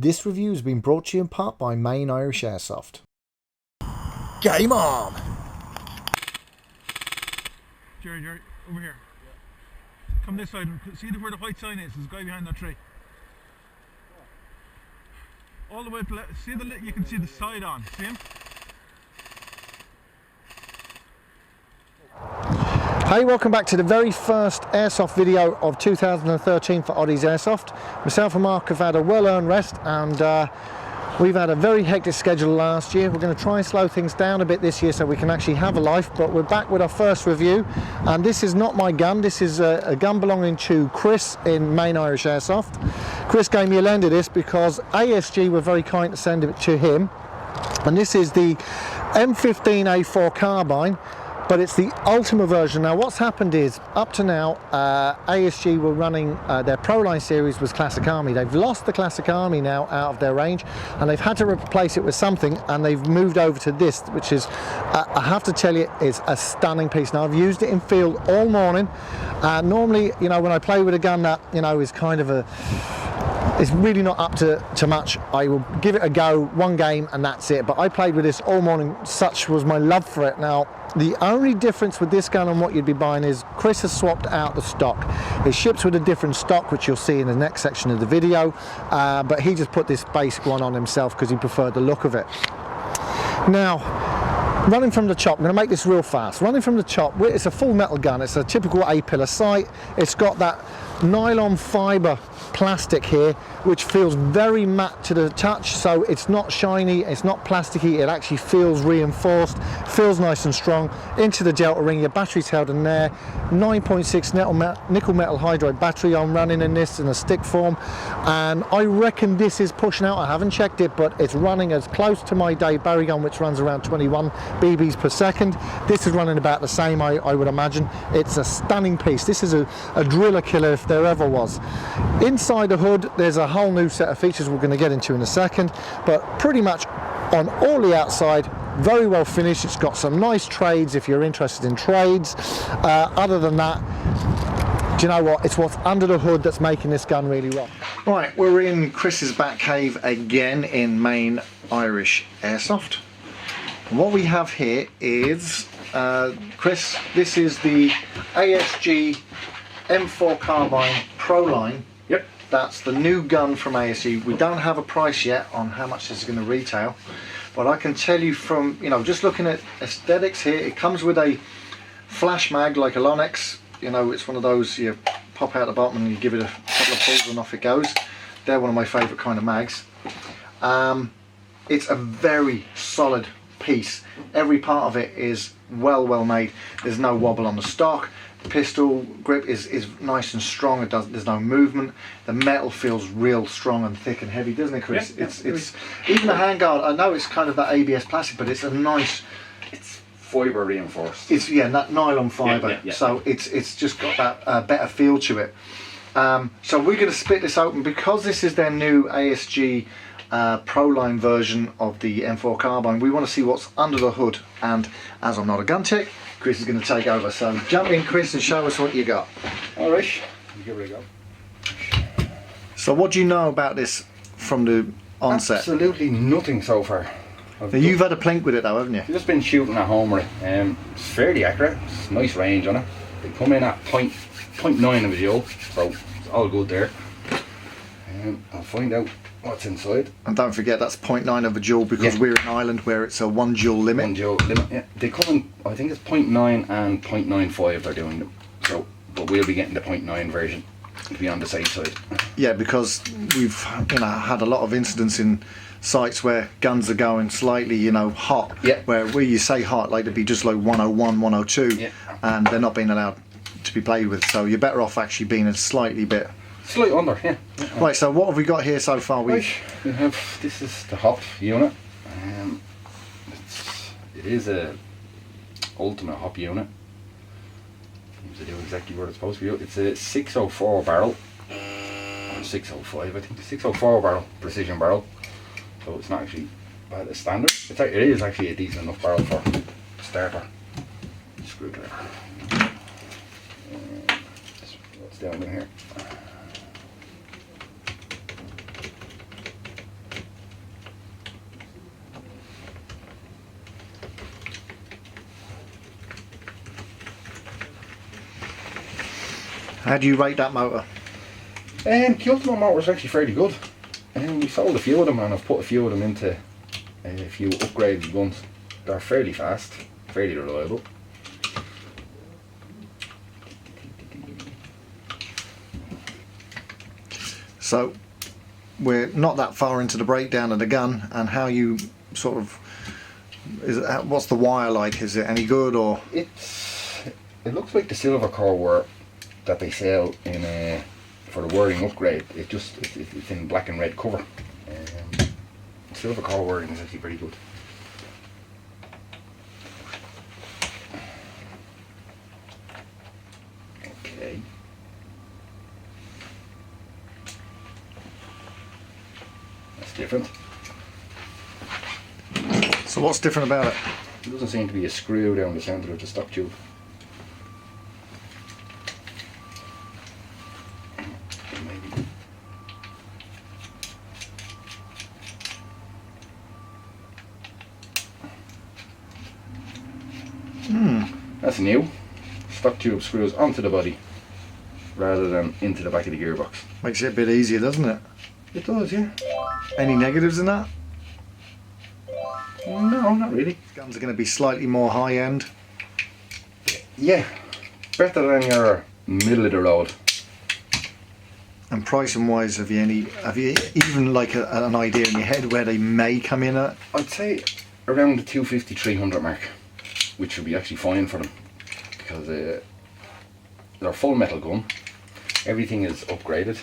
This review has been brought to you in part by Main Irish Airsoft. Game on! Jerry, over here. Come this side. See where the white sign is? There's a guy behind that tree. All the way to see you can see the side on. See him? Hey, welcome back to the very first Airsoft video of 2013 for Oddie's Airsoft. Myself and Mark have had a well-earned rest, and we've had a very hectic schedule last year. We're going to try and slow things down a bit this year so we can actually have a life, but we're back with our first review. And this is not my gun, this is a gun belonging to Chris in Main Irish Airsoft. Chris gave me a lend of this because ASG were very kind to send it to him. And this is the M15A4 Carbine, but it's the ultimate version. Now what's happened is, up to now, ASG were running their Pro-Line series was Classic Army. They've lost the Classic Army now out of their range, and they've had to replace it with something, and they've moved over to this, which is, I have to tell you, is a stunning piece. Now I've used it in field all morning. Normally, you know, when I play with a gun that, you know, is kind of it's really not up to much, I will give it a go, one game, and that's it. But I played with this all morning, such was my love for it. Now, the only difference with this gun and what you'd be buying is Chris has swapped out the stock. It ships with a different stock, which you'll see in the next section of the video, but he just put this basic one on himself because he preferred the look of it. Now, running from the chop, I'm going to make this real fast. Running from the chop, it's a full metal gun. It's a typical A-pillar sight. It's got that nylon fibre plastic here, which feels very matte to the touch, so it's not shiny, it's not plasticky, it actually feels reinforced, feels nice and strong. Into the delta ring, your battery's held in there. 9.6 nickel metal hydride battery I'm running in this in a stick form, and I reckon this is pushing out, I haven't checked it, but it's running as close to my Dave Barry gun, which runs around 21 BBs per second. This is running about the same, I would imagine. It's a stunning piece. This is a driller killer if there ever was. Inside the hood, there's a whole new set of features we're going to get into in a second, but pretty much on all the outside, very well finished. It's got some nice trades if you're interested in trades. Other than that, do you know what? It's what's under the hood that's making this gun really rock. Right, we're in Chris's back cave again in Main Irish Airsoft. And what we have here is, Chris, this is the ASG M4 Carbine Pro-Line. Yep. That's the new gun from ASG. We don't have a price yet on how much this is going to retail, but I can tell you from, you know, just looking at aesthetics here, it comes with a flash mag like a Lonex. You know, it's one of those you pop out the bottom and you give it a couple of pulls and off it goes. They're one of my favourite kind of mags. It's a very solid piece. Every part of it is well made. There's no wobble on the stock. The pistol grip is nice and strong. There's no movement. The metal feels real strong and thick and heavy, doesn't it, Chris? Yeah, it's even the handguard. I know it's kind of that ABS plastic, but it's a nice. It's fibre reinforced. It's that nylon fibre. Yeah. So it's just got that better feel to it. So we're going to split this open because this is their new ASG Pro-Line version of the M4 Carbine. We want to see what's under the hood, and as I'm not a gun tech, Chris is going to take over. So jump in, Chris, and show us what you got. Alright, give it a go. So what do you know about this from the onset? Absolutely nothing so far. Now, you've had a plink with it though, haven't you? I've just been shooting at home with it. It's fairly accurate. It's nice range on it. They come in at 0.9 of a joule, so it's all good there. I'll find out what's inside. And don't forget that's 0.9 of a joule because we're in Ireland where it's a 1 joule limit. 1 joule limit, yeah. They come in, I think it's 0.9 and 0.95 they're doing them. So, but we'll be getting the 0.9 version to be on the safe side. Yeah, because we've had a lot of incidents in sites where guns are going slightly hot. Yeah. Where you say hot, like to be just like 101, 102, yeah, and they're not being allowed to be played with. So you're better off actually being a slightly under, yeah. Right, so what have we got here so far? We have, this is the hop unit. It is a ultimate hop unit. Seems to do exactly what it's supposed to be. It's a 604 barrel, or 605 I think, 604 barrel, precision barrel. So it's not actually bad as standard. It is actually a decent enough barrel for a starter. Screwdriver. What's down in here? How do you rate that motor? The Ultimate motor is actually fairly good. We sold a few of them, and I've put a few of them into a few upgraded ones. They're fairly fast, fairly reliable. So we're not that far into the breakdown of the gun, and how you sort of what's the wire like? Is it any good, or It looks like the silver core wire that they sell in for the wiring upgrade. It's in black and red cover. Silver core wiring is actually very good. Okay. That's different. so what's different about it? There doesn't seem to be a screw down the centre of the stock tube. Maybe. That's new. Stock tube screws onto the body rather than into the back of the gearbox. Makes it a bit easier, doesn't it? It does, yeah. Any negatives in that? No, not really. Guns are going to be slightly more high end. Yeah, better than your middle of the road. And pricing wise, have you even like an idea in your head where they may come in at? I'd say around the 250, 300 mark, which would be actually fine for them, because they're a full metal gun. Everything is upgraded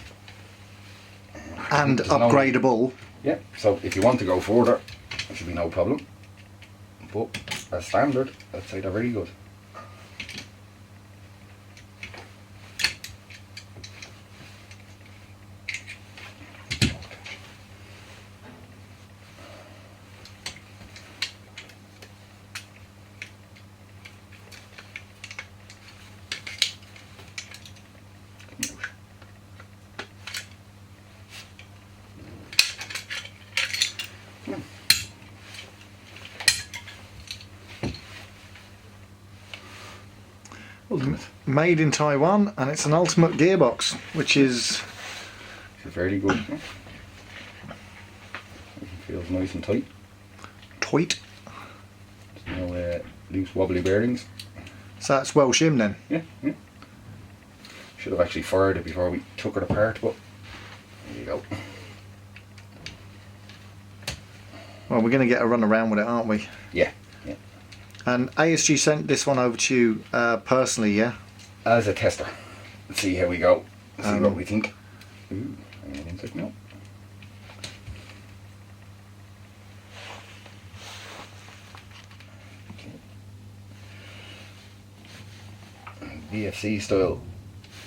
And There's upgradable. Yeah, so if you want to go further, there should be no problem. But as standard, I'd say they're very good. Made in Taiwan, and it's an ultimate gearbox, which is It's very good. Yeah. It feels nice and tight. tight. There's no loose wobbly bearings. So that's well shimmed then. Yeah, yeah. Should have actually fired it before we took it apart, but there you go. Well, we're going to get a run around with it, aren't we? Yeah, yeah. And ASG sent this one over to you personally, yeah? As a tester. Let's see how we go. See what we think. Ooh, hang on a sec now. Okay. VFC style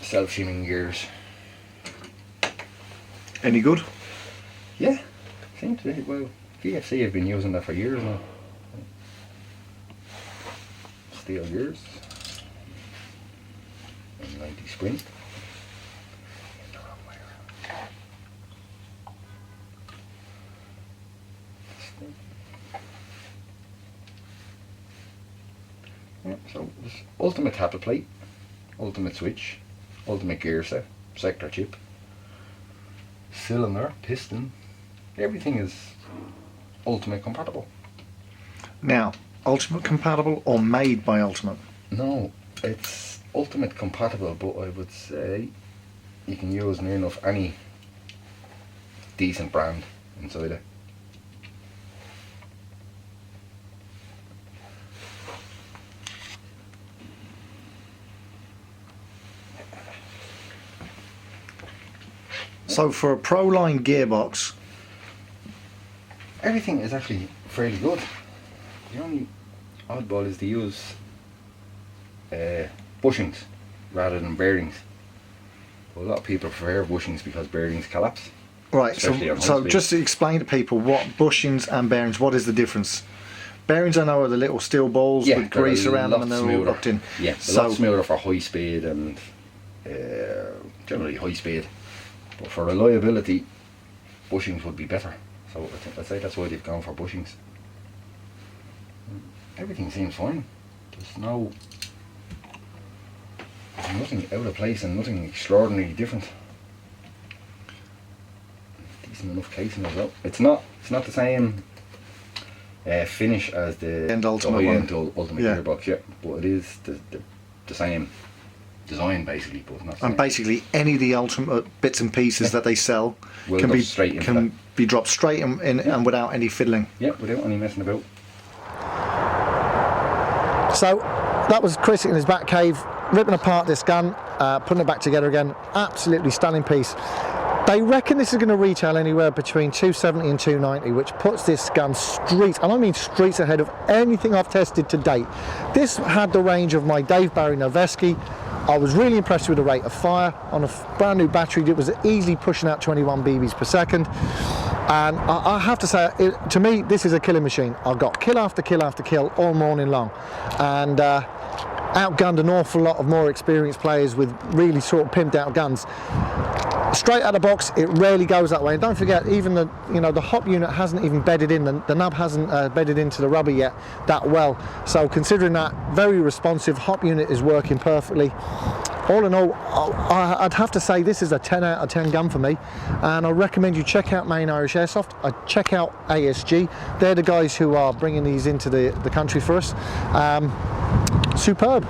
self-shimming gears. Any good? Yeah, seems to be. Well, VFC have been using that for years now. Steel gears. And 90 spring. Yeah, so this ultimate tappet plate, ultimate switch, ultimate gear set, sector chip, cylinder, piston, everything is ultimate compatible. Now, ultimate compatible or made by Ultimate? No, it's ultimate compatible, but I would say you can use near enough any decent brand inside it. So for a Pro-Line gearbox, Everything is actually fairly good. The only oddball is to use bushings rather than bearings. A lot of people prefer bushings because bearings collapse. right, Especially on high so speed. just to explain to people what bushings and bearings, what is the difference? Bearings I know are the little steel balls with they're grease a around them lot and they're smoother. all locked in. Yeah, a So- lot smoother for high speed and generally high speed. But for reliability, bushings would be better. So I'd say that's why they've gone for bushings. Everything seems fine. There's Nothing out of place and nothing extraordinarily different. Decent enough casing as well. It's not the same finish as the Ultimate one. Ultimate Yeah. gearbox, yeah, but it is the same design basically, but not the And same. basically, any of the Ultimate bits and pieces that they sell Will can go be straight into dropped straight in and without any fiddling. Yeah, without any messing about. So that was Chris in his back cave, ripping apart this gun, putting it back together again. Absolutely stunning piece. They reckon this is going to retail anywhere between $270 and $290, which puts this gun streets, and I mean streets ahead of anything I've tested to date. This had the range of my Dave Barry Noveski. I was really impressed with the rate of fire. On a brand new battery, it was easily pushing out 21 BBs per second. And I have to say, to me, this is a killing machine. I've got kill after kill after kill all morning long. And outgunned an awful lot of more experienced players with really sort of pimped out guns. Straight out of the box, it rarely goes that way. And don't forget, even the hop unit hasn't even bedded in. The nub hasn't bedded into the rubber yet that well. So considering that, very responsive. Hop unit is working perfectly. All in all, I'd have to say this is a 10 out of 10 gun for me, and I recommend you check out Main Irish Airsoft. Check out ASG. They're the guys who are bringing these into the country for us. Superb.